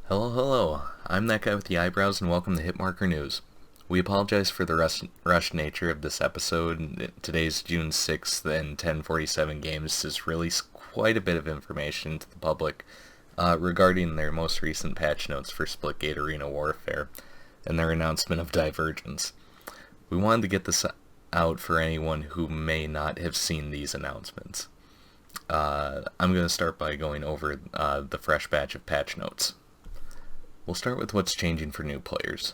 Hello, hello. I'm that guy with the eyebrows, and welcome to Hitmarker News. We apologize for the rushed nature of this episode. Today's June 6th and 10:47 games has released quite a bit of information to the public regarding their most recent patch notes for Splitgate Arena Warfare and their announcement of Divergence. We wanted to get this out for anyone who may not have seen these announcements. I'm going to start by going over the fresh batch of patch notes. We'll start with what's changing for new players.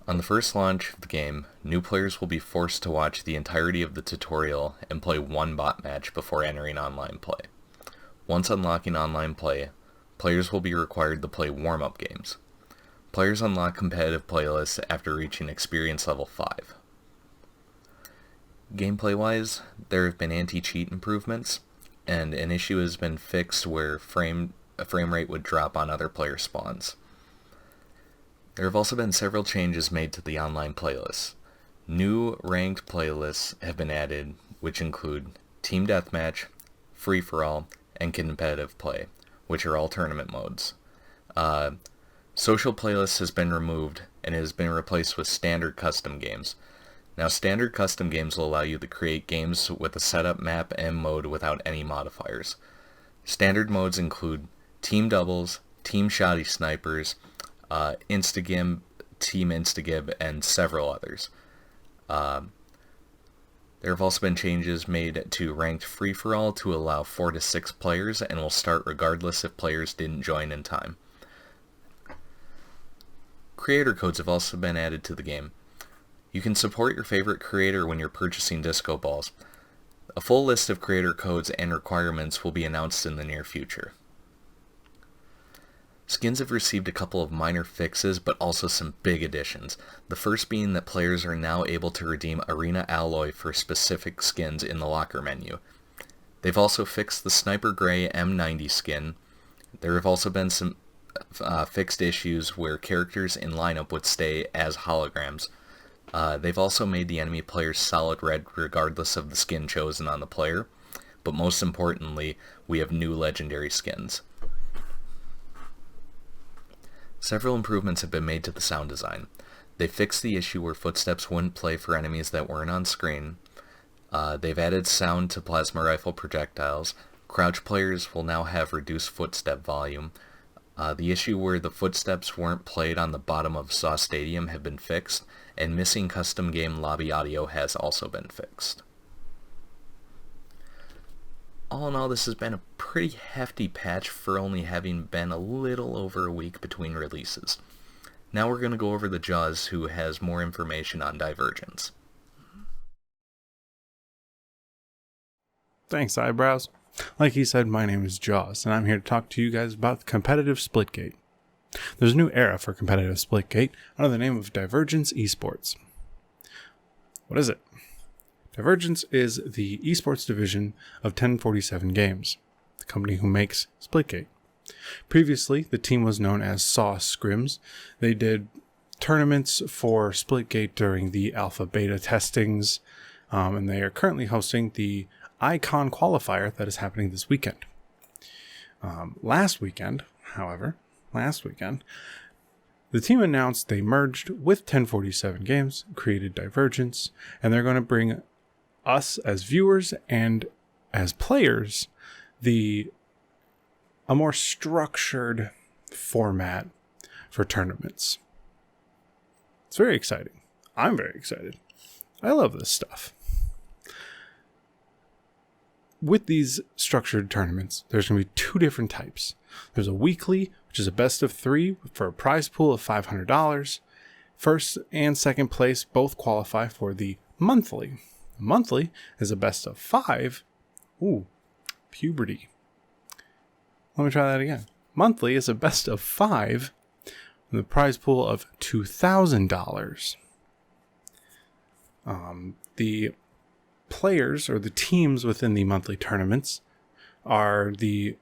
On the first launch of the game, new players will be forced to watch the entirety of the tutorial and play one bot match before entering online play. Once unlocking online play, players will be required to play warm-up games. Players unlock competitive playlists after reaching experience level 5. Gameplay-wise, there have been anti-cheat improvements, and an issue has been fixed where a frame rate would drop on other player spawns. There have also been several changes made to the online playlists. New ranked playlists have been added, which include Team Deathmatch, Free-for-all, and Competitive Play, which are all tournament modes. Social Playlists has been removed, and it has been replaced with Standard Custom Games. Now, Standard Custom Games will allow you to create games with a setup map and mode without any modifiers. Standard modes include Team Doubles, Team Shoddy Snipers, Instagib, Team Instagib, and several others. There have also been changes made to ranked free-for-all to allow 4 to 6 players and will start regardless if players didn't join in time. Creator codes have also been added to the game. You can support your favorite creator when you're purchasing disco balls. A full list of creator codes and requirements will be announced in the near future. Skins have received a couple of minor fixes, but also some big additions. The first being that players are now able to redeem Arena Alloy for specific skins in the locker menu. They've also fixed the Sniper Gray M90 skin. There have also been some fixed issues where characters in lineup would stay as holograms. They've also made the enemy players solid red regardless of the skin chosen on the player. But most importantly, we have new legendary skins. Several improvements have been made to the sound design. They fixed the issue where footsteps wouldn't play for enemies that weren't on screen. They've added sound to plasma rifle projectiles. Crouch players will now have reduced footstep volume. The issue where the footsteps weren't played on the bottom of Saw Stadium have been fixed, and missing custom game lobby audio has also been fixed. All in all, this has been a pretty hefty patch for only having been a little over a week between releases. Now we're going to go over the Jaws, who has more information on Divergence. Thanks, Eyebrows. Like he said, my name is Jaws, and I'm here to talk to you guys about competitive Splitgate. There's a new era for competitive Splitgate under the name of Divergence Esports. What is it? Divergence is the esports division of 1047 Games, the company who makes Splitgate. Previously, the team was known as Saw Scrims. They did tournaments for Splitgate during the alpha-beta testings, and they are currently hosting the Icon qualifier that is happening this weekend. Last weekend, the team announced they merged with 1047 Games, created Divergence, and they're going to bring us as viewers and as players a more structured format for tournaments. It's very exciting. I'm very excited. I love this stuff. With these structured tournaments, there's going to be 2 different types. There's a weekly, which is a best of 3 for a prize pool of $500. First and second place both qualify for the monthly. Monthly is a best of 5. Ooh, puberty. Let me try that again. Monthly is a best of 5 with a prize pool of $2,000. The players or the teams within the monthly tournaments are the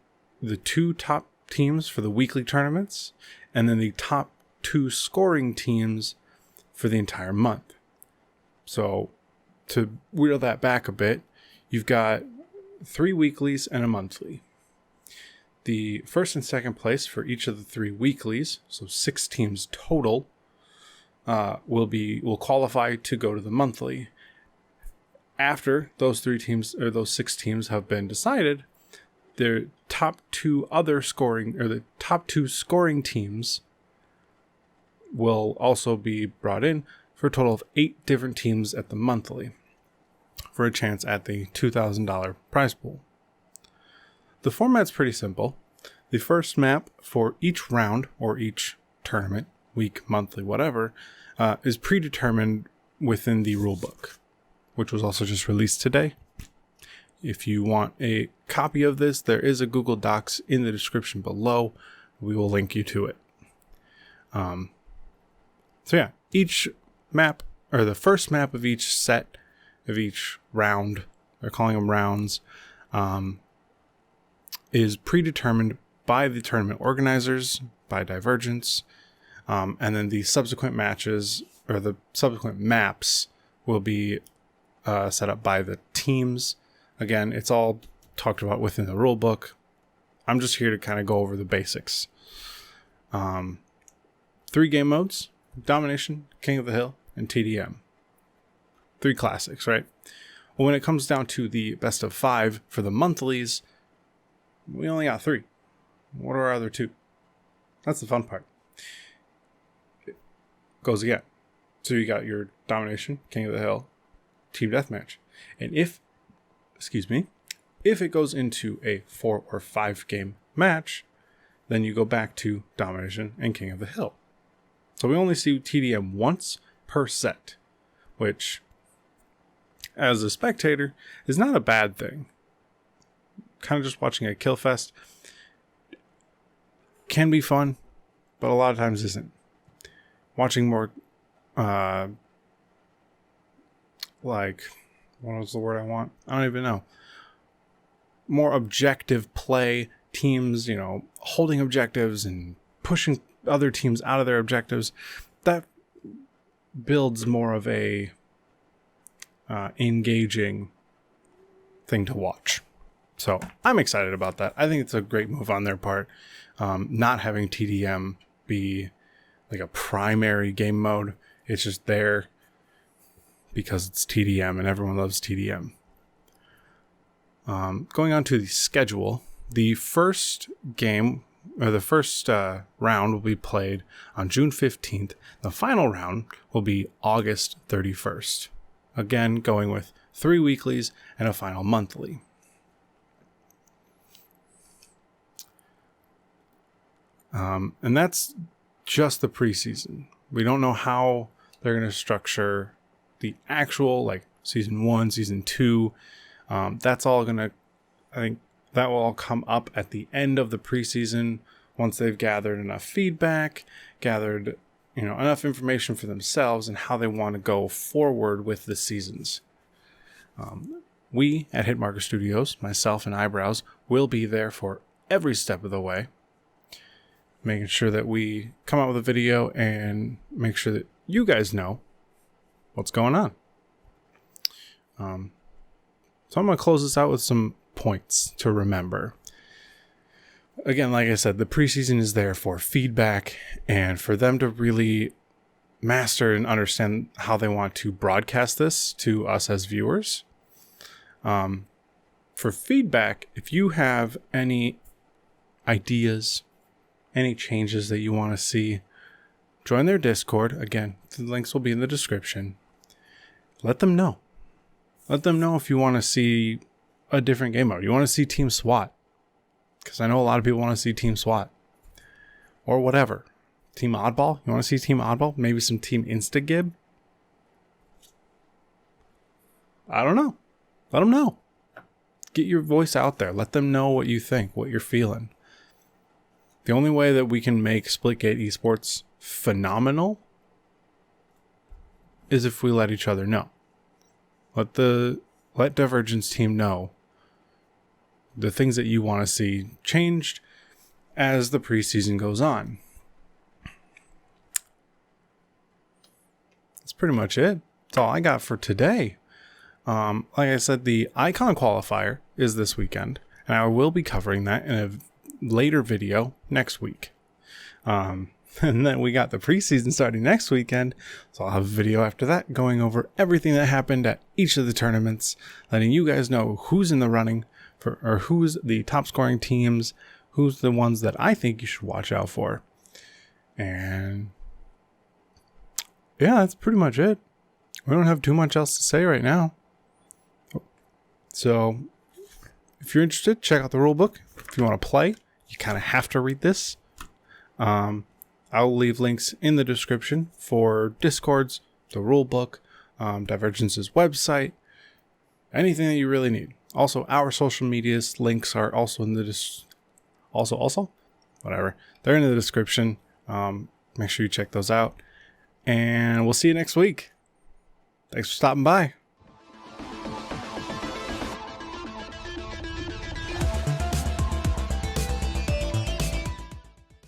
2 top teams for the weekly tournaments, and then the top 2 scoring teams for the entire month. So to wheel that back a bit, you've got 3 weeklies and a monthly. The first and second place for each of the 3 weeklies, so 6 teams total, will qualify to go to the monthly. After those 3 teams or those 6 teams have been decided, the top 2 scoring teams will also be brought in for a total of 8 different teams at the monthly for a chance at the $2,000 prize pool. The format's pretty simple. The first map for each round or each tournament, week, monthly, whatever, is predetermined within the rulebook, which was also just released today. If you want a copy of this, there is a Google Docs in the description below. We will link you to it. Each map, or the first map of each set, of each round, they're calling them rounds, is predetermined by the tournament organizers, by Divergence, and then the subsequent matches, or the subsequent maps, will be set up by the teams. Again, it's all talked about within the rule book. I'm just here to kind of go over the basics. 3 game modes: Domination, King of the Hill, and TDM. 3 classics, right? Well, when it comes down to the best of 5 for the monthlies, we only got 3. What are our other 2? That's the fun part. It goes again. So you got your Domination, King of the Hill, Team Deathmatch. And if it goes into a 4 or 5 game match, then you go back to Domination and King of the Hill. So we only see TDM once per set, which, as a spectator, is not a bad thing. Kind of just watching a kill fest can be fun, but a lot of times isn't. Watching more, what was the word I want? I don't even know. More objective play, teams, holding objectives and pushing other teams out of their objectives. That builds more of a engaging thing to watch. So I'm excited about that. I think it's a great move on their part. Not having TDM be like a primary game mode. It's just there because it's TDM and everyone loves TDM. Going on to the schedule, the first game, or the first round, will be played on June 15th. The final round will be August 31st. Again, going with 3 weeklies and a final monthly. And that's just the preseason. We don't know how they're going to structure the actual, season 1, season 2. That's all going to, I think that will all come up at the end of the preseason once they've gathered enough feedback, gathered, enough information for themselves and how they want to go forward with the seasons. We at Hitmarker Studios, myself and Eyebrows, will be there for every step of the way, making sure that we come out with a video and make sure that you guys know what's going on. So I'm going to close this out with some points to remember. Again, like I said, the preseason is there for feedback and for them to really master and understand how they want to broadcast this to us as viewers. For feedback, if you have any ideas, any changes that you want to see, join their Discord. Again, the links will be in the description. Let them know. Let them know if you want to see a different game mode. You want to see Team SWAT. Because I know a lot of people want to see Team SWAT. Or whatever. Team Oddball? You want to see Team Oddball? Maybe some Team Instagib? I don't know. Let them know. Get your voice out there. Let them know what you think, what you're feeling. The only way that we can make Splitgate Esports phenomenal is if we let each other know. Let Divergence team know the things that you want to see changed as the preseason goes on. That's pretty much it. That's all I got for today. Like I said, the Icon qualifier is this weekend, and I will be covering that in later video next week. And then we got the preseason starting next weekend. So I'll have a video after that going over everything that happened at each of the tournaments, letting you guys know who's in the running for, or who's the top scoring teams, who's the ones that I think you should watch out for. And yeah, that's pretty much it. We don't have too much else to say right now. So if you're interested, check out the rule book. If you want to play, you kind of have to read this. I'll leave links in the description for Discords, the rule book, Divergence's website, anything that you really need. Also, our social medias links are also in the whatever. They're in the description. Make sure you check those out. And we'll see you next week. Thanks for stopping by.